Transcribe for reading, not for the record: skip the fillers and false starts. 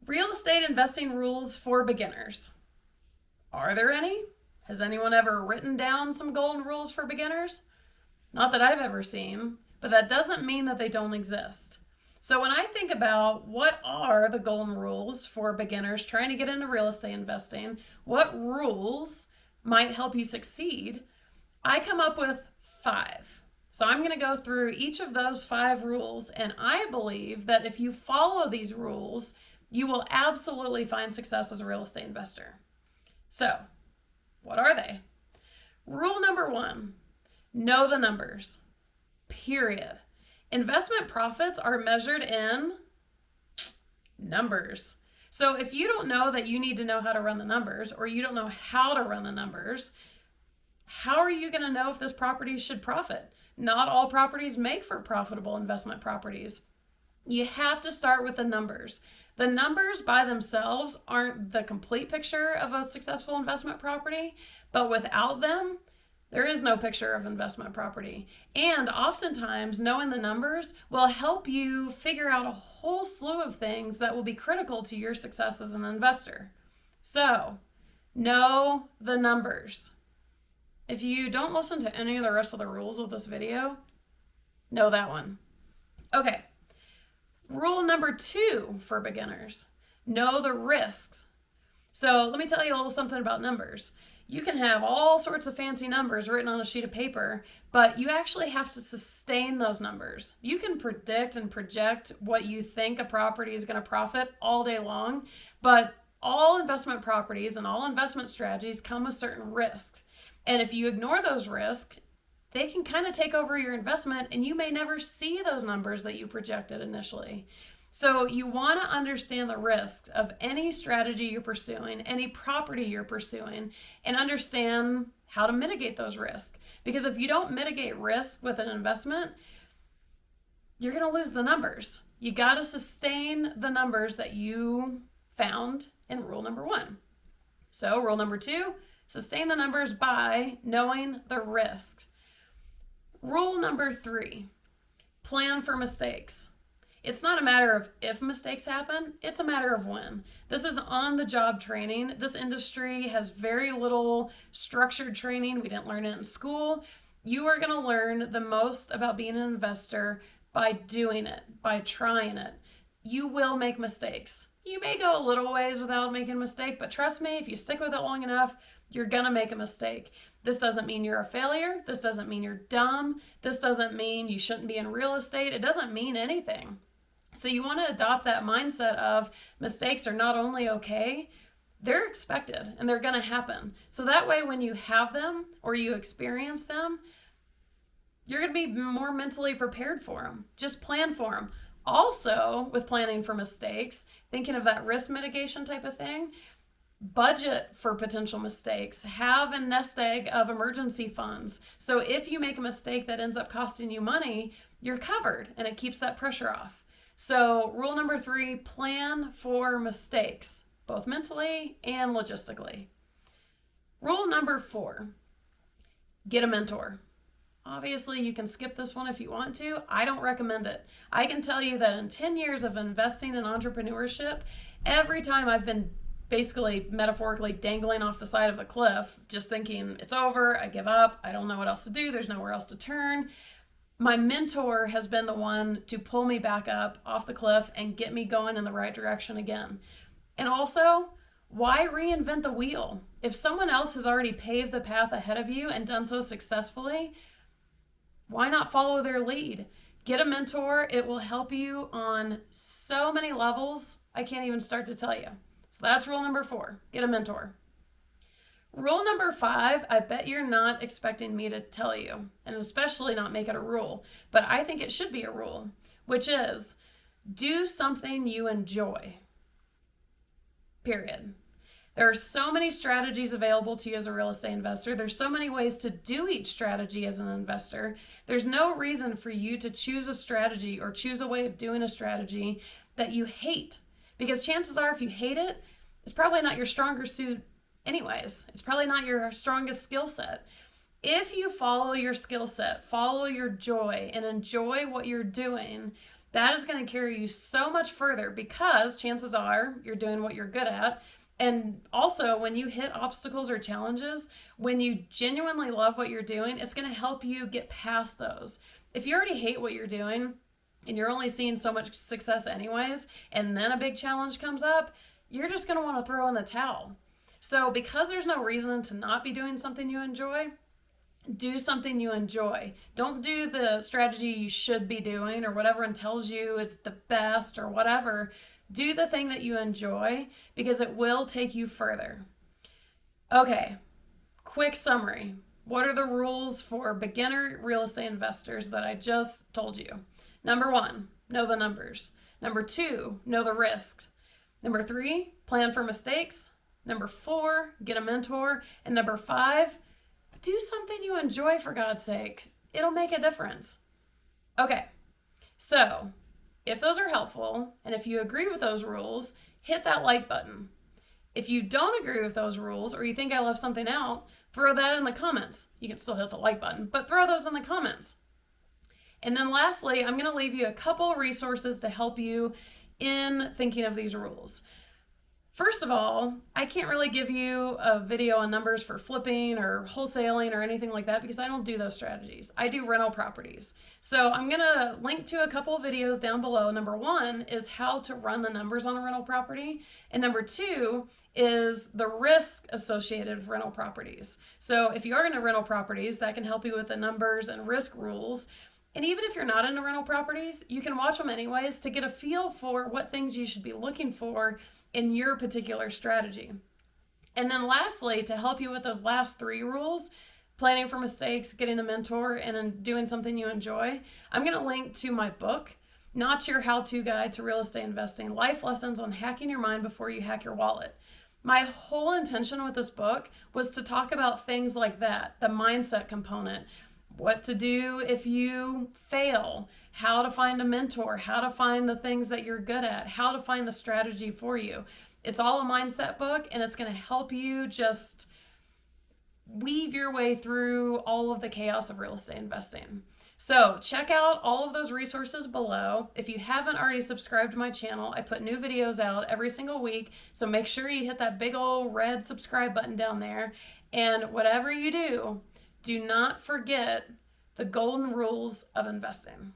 Real estate investing rules for beginners. Are there any? Has anyone ever written down some golden rules for beginners? Not that I've ever seen, but that doesn't mean that they don't exist. So when I think about what are the golden rules for beginners trying to get into real estate investing, what rules might help you succeed, I come up with 5. So I'm going to go through each of those 5 rules, and I believe that if you follow these rules, you will absolutely find success as a real estate investor. So, what are they? Rule number 1, know the numbers. Period. Investment profits are measured in numbers. So if you don't know that you need to know how to run the numbers, or you don't know how to run the numbers, how are you going to know if this property should profit? Not all properties make for profitable investment properties. You have to start with the numbers. The numbers by themselves aren't the complete picture of a successful investment property, but without them, there is no picture of investment property. And oftentimes, knowing the numbers will help you figure out a whole slew of things that will be critical to your success as an investor. So, know the numbers. If you don't listen to any of the rest of the rules of this video, know that one. Okay. Rule number 2 for beginners, know the risks. So let me tell you a little something about numbers. You can have all sorts of fancy numbers written on a sheet of paper, but you actually have to sustain those numbers. You can predict and project what you think a property is going to profit all day long, but all investment properties and all investment strategies come with certain risks. And if you ignore those risks, they can kind of take over your investment and you may never see those numbers that you projected initially. So you want to understand the risks of any strategy you're pursuing, any property you're pursuing, and understand how to mitigate those risks. Because if you don't mitigate risk with an investment, you're going to lose the numbers. You got to sustain the numbers that you found in rule number 1. So rule number 2, sustain the numbers by knowing the risks. Rule number 3, plan for mistakes. It's not a matter of if mistakes happen, it's a matter of when. This is on-the-job training. This industry has very little structured training. We didn't learn it in school. You are going to learn the most about being an investor by doing it, by trying it. You will make mistakes. You may go a little ways without making a mistake, but trust me, if you stick with it long enough, you're going to make a mistake. This doesn't mean you're a failure. This doesn't mean you're dumb. This doesn't mean you shouldn't be in real estate. It doesn't mean anything. So you want to adopt that mindset of mistakes are not only okay, they're expected and they're going to happen. So that way when you have them or you experience them, you're going to be more mentally prepared for them. Just plan for them. Also, with planning for mistakes, thinking of that risk mitigation type of thing, budget for potential mistakes. Have a nest egg of emergency funds. So if you make a mistake that ends up costing you money, you're covered and it keeps that pressure off. So rule number 3, plan for mistakes, both mentally and logistically. Rule number 4, get a mentor. Obviously, you can skip this one if you want to. I don't recommend it. I can tell you that in 10 years of investing in entrepreneurship, every time I've been basically metaphorically dangling off the side of a cliff, just thinking it's over, I give up, I don't know what else to do, there's nowhere else to turn. My mentor has been the one to pull me back up off the cliff and get me going in the right direction again. And also, why reinvent the wheel? If someone else has already paved the path ahead of you and done so successfully, why not follow their lead? Get a mentor. It will help you on so many levels, I can't even start to tell you. So that's rule number 4, get a mentor. Rule number 5, I bet you're not expecting me to tell you, and especially not make it a rule, but I think it should be a rule, which is do something you enjoy. Period. There are so many strategies available to you as a real estate investor. There's so many ways to do each strategy as an investor. There's no reason for you to choose a strategy or choose a way of doing a strategy that you hate. Because chances are if you hate it, it's probably not your stronger suit anyways. It's probably not your strongest skill set. If you follow your skill set, follow your joy, and enjoy what you're doing, That is going to carry you so much further because chances are you're doing what you're good at. And also, when you hit obstacles or challenges, when you genuinely love what you're doing, it's going to help you get past those. If you already hate what you're doing and you're only seeing so much success anyways, and then a big challenge comes up, you're just going to want to throw in the towel. So because there's no reason to not be doing something you enjoy, do something you enjoy. Don't do the strategy you should be doing or what everyone tells you is the best or whatever. Do the thing that you enjoy because it will take you further. Okay, quick summary. What are the rules for beginner real estate investors that I just told you? Number 1, know the numbers. Number 2, know the risks. Number 3, plan for mistakes. Number 4, get a mentor. And number 5, do something you enjoy, for God's sake. It'll make a difference. Okay, so if those are helpful and if you agree with those rules, hit that like button. If you don't agree with those rules or you think I left something out, throw that in the comments. You can still hit the like button, but throw those in the comments. And then lastly, I'm going to leave you a couple resources to help you in thinking of these rules. First of all, I can't really give you a video on numbers for flipping or wholesaling or anything like that because I don't do those strategies. I do rental properties. So I'm going to link to a couple of videos down below. Number 1 is how to run the numbers on a rental property. And number 2 is the risk associated with rental properties. So if you are into rental properties, that can help you with the numbers and risk rules. And even if you're not into rental properties, you can watch them anyways to get a feel for what things you should be looking for in your particular strategy. And then lastly, to help you with those last 3 rules, planning for mistakes, getting a mentor, and doing something you enjoy, I'm going to link to my book, Not Your How-To Guide to Real Estate Investing, Life Lessons on Hacking Your Mind Before You Hack Your Wallet. My whole intention with this book was to talk about things like that, the mindset component, what to do if you fail, how to find a mentor, how to find the things that you're good at, how to find the strategy for you. It's all a mindset book, and it's going to help you just weave your way through all of the chaos of real estate investing. So check out all of those resources below. If you haven't already subscribed to my channel, I put new videos out every single week. So make sure you hit that big old red subscribe button down there. And whatever you do, do not forget the golden rules of investing.